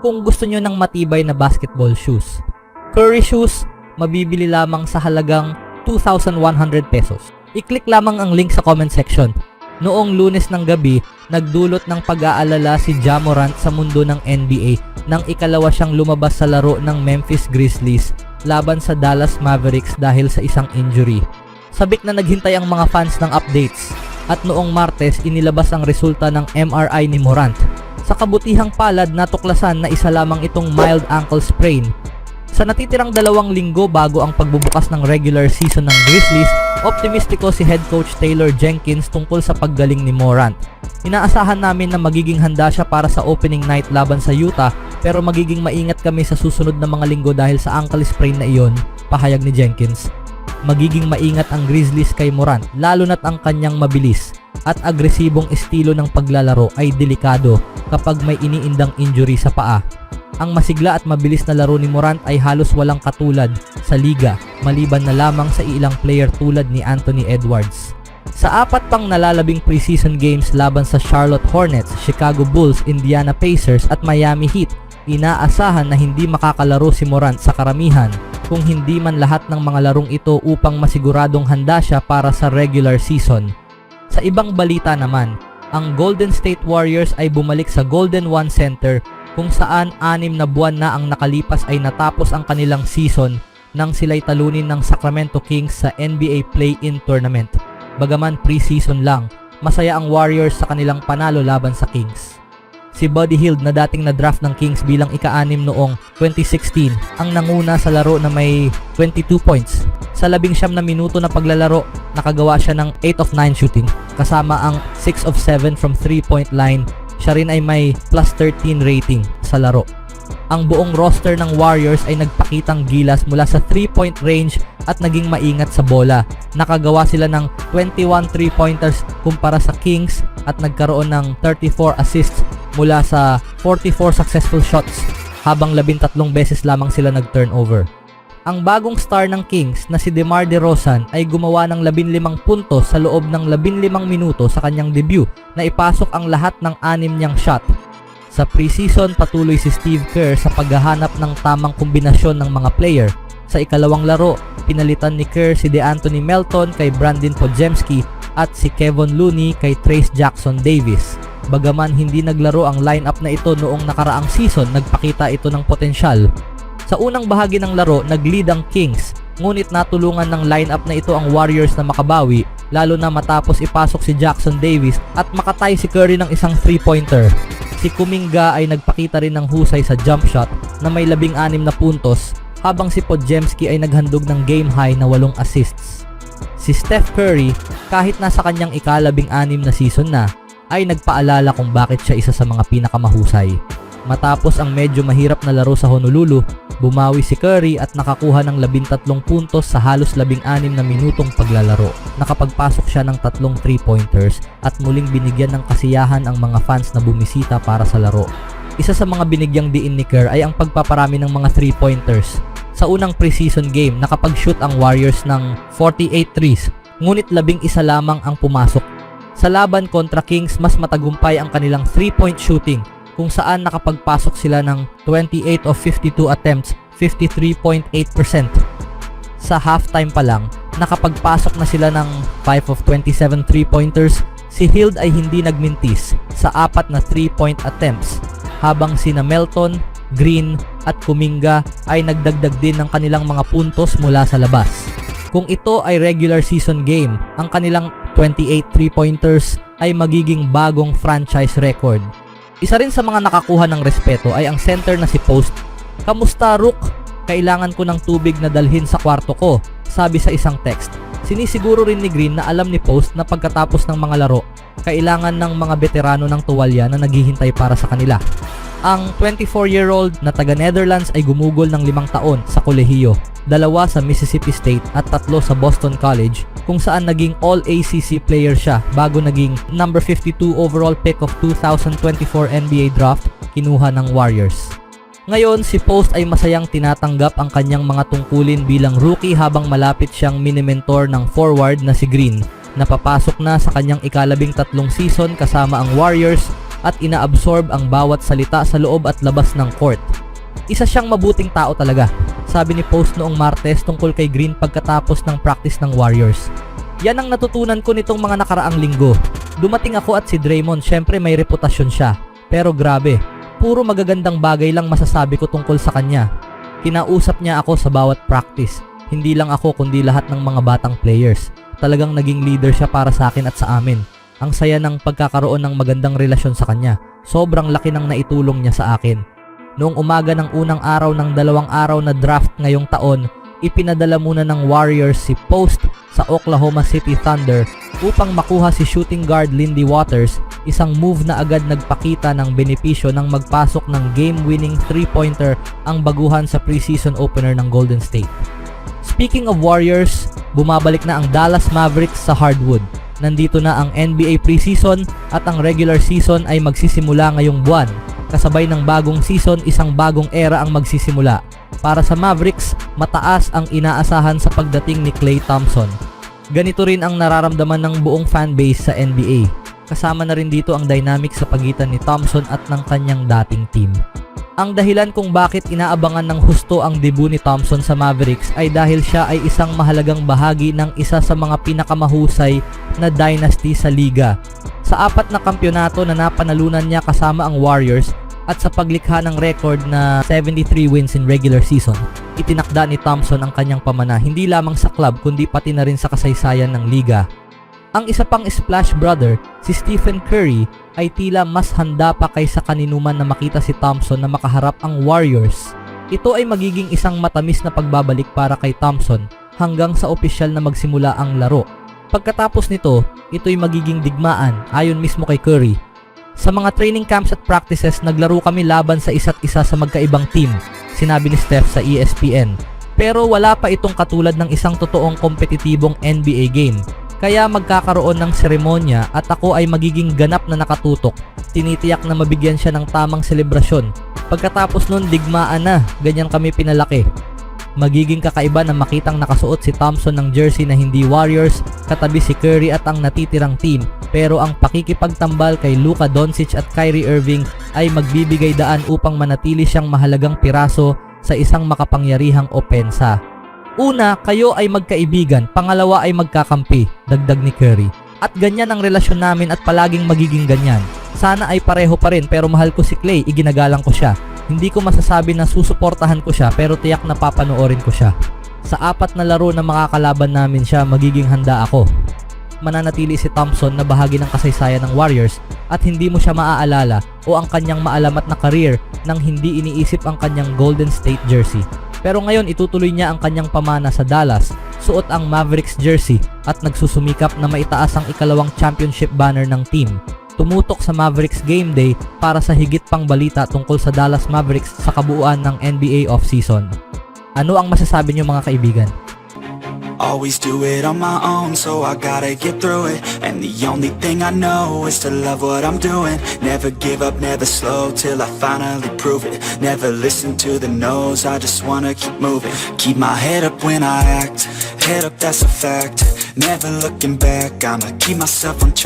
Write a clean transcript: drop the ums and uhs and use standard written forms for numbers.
kung gusto nyo ng matibay na basketball shoes. Curry shoes, mabibili lamang sa halagang 2,100 pesos. I-click lamang ang link sa comment section. Noong Lunes ng gabi, nagdulot ng pag-aalala si Ja Morant sa mundo ng NBA nang ikalawa siyang lumabas sa laro ng Memphis Grizzlies laban sa Dallas Mavericks dahil sa isang injury. Sabik na naghintay ang mga fans ng updates at noong Martes inilabas ang resulta ng MRI ni Morant. Sa kabutihang palad, natuklasan na isa lamang itong mild ankle sprain. Sa natitirang 2 linggo bago ang pagbubukas ng regular season ng Grizzlies, optimistiko si head coach Taylor Jenkins tungkol sa paggaling ni Morant. Inaasahan namin na magiging handa siya para sa opening night laban sa Utah, pero magiging maingat kami sa susunod na mga linggo dahil sa ankle sprain na iyon, pahayag ni Jenkins. Magiging maingat ang Grizzlies kay Morant lalo na't ang kanyang mabilis at agresibong estilo ng paglalaro ay delikado kapag may iniindang injury sa paa. Ang masigla at mabilis na laro ni Morant ay halos walang katulad sa liga, maliban na lamang sa ilang player tulad ni Anthony Edwards. Sa 4 pang nalalabing preseason games laban sa Charlotte Hornets, Chicago Bulls, Indiana Pacers at Miami Heat, inaasahan na hindi makakalaro si Morant sa karamihan kung hindi man lahat ng mga larong ito upang masiguradong handa siya para sa regular season. Sa ibang balita naman, ang Golden State Warriors ay bumalik sa Golden One Center kung saan 6 na buwan na ang nakalipas ay natapos ang kanilang season nang sila'y talunin ng Sacramento Kings sa NBA Play-In Tournament. Bagaman pre-season lang, masaya ang Warriors sa kanilang panalo laban sa Kings. Si Buddy Hield na dating na-draft ng Kings bilang ika-6 noong 2016 ang nanguna sa laro na may 22 points. Sa 19 na minuto na paglalaro, nakagawa siya ng 8 of 9 shooting kasama ang 6 of 7 from 3-point line. Siya rin ay may plus 13 rating sa laro. Ang buong roster ng Warriors ay nagpakitang gilas mula sa 3-point range at naging maingat sa bola. Nakagawa sila ng 21 3-pointers kumpara sa Kings at nagkaroon ng 34 assists mula sa 44 successful shots habang 13 beses lamang sila nag-turnover. Ang bagong star ng Kings na si DeMar DeRozan ay gumawa ng 15 puntos sa loob ng 15 minuto sa kanyang debut na ipasok ang lahat ng 6 niyang shot. Sa preseason, patuloy si Steve Kerr sa paghahanap ng tamang kombinasyon ng mga player. Sa ikalawang laro, pinalitan ni Kerr si DeAnthony Melton kay Brandon Podziemski at si Kevon Looney kay Trayce Jackson Davis. Bagaman hindi naglaro ang lineup na ito noong nakaraang season, nagpakita ito ng potensyal. Sa unang bahagi ng laro, nag-lead ang Kings, ngunit natulungan ng lineup na ito ang Warriors na makabawi, lalo na matapos ipasok si Jackson Davis at makatay si Curry ng isang 3-pointer. Si Kuminga ay nagpakita rin ng husay sa jump shot na may 16 na puntos, habang si Podziemski ay naghandog ng game high na 8 assists. Si Steph Curry, kahit nasa kanyang ika-16 na season na, ay nagpaalala kung bakit siya isa sa mga pinakamahusay. Matapos ang medyo mahirap na laro sa Honolulu, bumawi si Curry at nakakuha ng 13 puntos sa halos 16 na minutong paglalaro. Nakapagpasok siya ng 3 3-pointers at muling binigyan ng kasiyahan ang mga fans na bumisita para sa laro. Isa sa mga binigyang diin ni Kerr ay ang pagpaparami ng mga 3-pointers. Sa unang preseason game, nakapag-shoot ang Warriors ng 48 threes, ngunit 11 lamang ang pumasok. Sa laban kontra Kings, mas matagumpay ang kanilang 3-point shooting, kung saan nakapagpasok sila ng 28 of 52 attempts, 53.8%. Sa halftime pa lang, nakapagpasok na sila ng 5 of 27 3-pointers. Si Hield ay hindi nagmintis sa 4 na 3-point attempts, habang sina Melton, Green at Kuminga ay nagdagdag din ng kanilang mga puntos mula sa labas. Kung ito ay regular season game, ang kanilang 28 3-pointers ay magiging bagong franchise record. Isa rin sa mga nakakuha ng respeto ay ang center na si Post. "Kamusta, Rook? Kailangan ko ng tubig na dalhin sa kwarto ko," sabi sa isang text. Sinisiguro rin ni Green na alam ni Post na pagkatapos ng mga laro, kailangan ng mga veterano ng tuwalya na naghihintay para sa kanila. Ang 24-year-old na taga-Netherlands ay gumugol ng 5 taon sa kolehiyo, 2 sa Mississippi State at 3 sa Boston College, kung saan naging All-ACC player siya bago naging number 52 overall pick of 2024 NBA draft, kinuha ng Warriors. Ngayon, si Post ay masayang tinatanggap ang kanyang mga tungkulin bilang rookie habang malapit siyang mini-mentor ng forward na si Green, na papasok na sa kanyang ika-13 season kasama ang Warriors at inaabsorb ang bawat salita sa loob at labas ng court. Isa siyang mabuting tao talaga, sabi ni Post noong Martes tungkol kay Green pagkatapos ng practice ng Warriors. Yan ang natutunan ko nitong mga nakaraang linggo. Dumating ako at si Draymond, syempre may reputasyon siya. Pero grabe, puro magagandang bagay lang masasabi ko tungkol sa kanya. Kinausap niya ako sa bawat practice. Hindi lang ako kundi lahat ng mga batang players. Talagang naging leader siya para sa akin at sa amin. Ang saya ng pagkakaroon ng magandang relasyon sa kanya. Sobrang laki ng naitulong niya sa akin. Noong umaga ng unang araw ng 2 araw na draft ngayong taon, ipinadala muna ng Warriors si Post sa Oklahoma City Thunder upang makuha si shooting guard Lindy Waters, isang move na agad nagpakita ng benepisyo ng magpasok ng game-winning 3-pointer ang baguhan sa preseason opener ng Golden State. Speaking of Warriors, bumabalik na ang Dallas Mavericks sa hardwood. Nandito na ang NBA preseason at ang regular season ay magsisimula ngayong buwan. Kasabay ng bagong season, isang bagong era ang magsisimula. Para sa Mavericks, mataas ang inaasahan sa pagdating ni Klay Thompson. Ganito rin ang nararamdaman ng buong fanbase sa NBA. Kasama na rin dito ang dynamic sa pagitan ni Thompson at ng kanyang dating team. Ang dahilan kung bakit inaabangan ng husto ang debut ni Thompson sa Mavericks ay dahil siya ay isang mahalagang bahagi ng isa sa mga pinakamahusay na dynasty sa liga. Sa 4 na kampyonato na napanalunan niya kasama ang Warriors at sa paglikha ng record na 73 wins in regular season, itinakda ni Thompson ang kanyang pamana hindi lamang sa club kundi pati na rin sa kasaysayan ng liga. Ang isa pang Splash Brother, si Stephen Curry, ay tila mas handa pa kaysa kaninuman na makita si Thompson na makaharap ang Warriors. Ito ay magiging isang matamis na pagbabalik para kay Thompson hanggang sa opisyal na magsimula ang laro. Pagkatapos nito, ito'y magiging digmaan ayon mismo kay Curry. Sa mga training camps at practices, naglaro kami laban sa isa't isa sa magkaibang team, sinabi ni Steph sa ESPN. Pero wala pa itong katulad ng isang totoong kompetitibong NBA game. Kaya magkakaroon ng seremonya at ako ay magiging ganap na nakatutok. Tinitiyak na mabigyan siya ng tamang selebrasyon. Pagkatapos nun, digmaan na, ganyan kami pinalaki. Magiging kakaiba na makitang nakasuot si Thompson ng jersey na hindi Warriors, katabi si Curry at ang natitirang team. Pero ang pakikipagtambal kay Luka Doncic at Kyrie Irving ay magbibigay daan upang manatili siyang mahalagang piraso sa isang makapangyarihang opensa. Una, kayo ay magkaibigan, pangalawa ay magkakampi, dagdag ni Curry. At ganyan ang relasyon namin at palaging magiging ganyan. Sana ay pareho pa rin pero mahal ko si Klay, iginagalang ko siya. Hindi ko masasabi na susuportahan ko siya pero tiyak na papanoorin ko siya. Sa 4 na laro na makakalaban namin siya, magiging handa ako. Mananatili si Thompson na bahagi ng kasaysayan ng Warriors at hindi mo siya maaalala o ang kanyang maalamat na career nang hindi iniisip ang kanyang Golden State jersey. Pero ngayon itutuloy niya ang kanyang pamana sa Dallas, suot ang Mavericks jersey at nagsusumikap na maitaas ang ikalawang championship banner ng team. Tumutok sa Mavericks Game Day para sa higit pang balita tungkol sa Dallas Mavericks sa kabuuan ng NBA offseason. Ano ang masasabi niyo mga kaibigan? Always do it on my own, so I gotta get through it. And the only thing I know is to love what I'm doing. Never give up, never slow, till I finally prove it. Never listen to the no's, I just wanna keep moving. Keep my head up when I act, head up that's a fact. Never looking back, I'ma keep myself on track.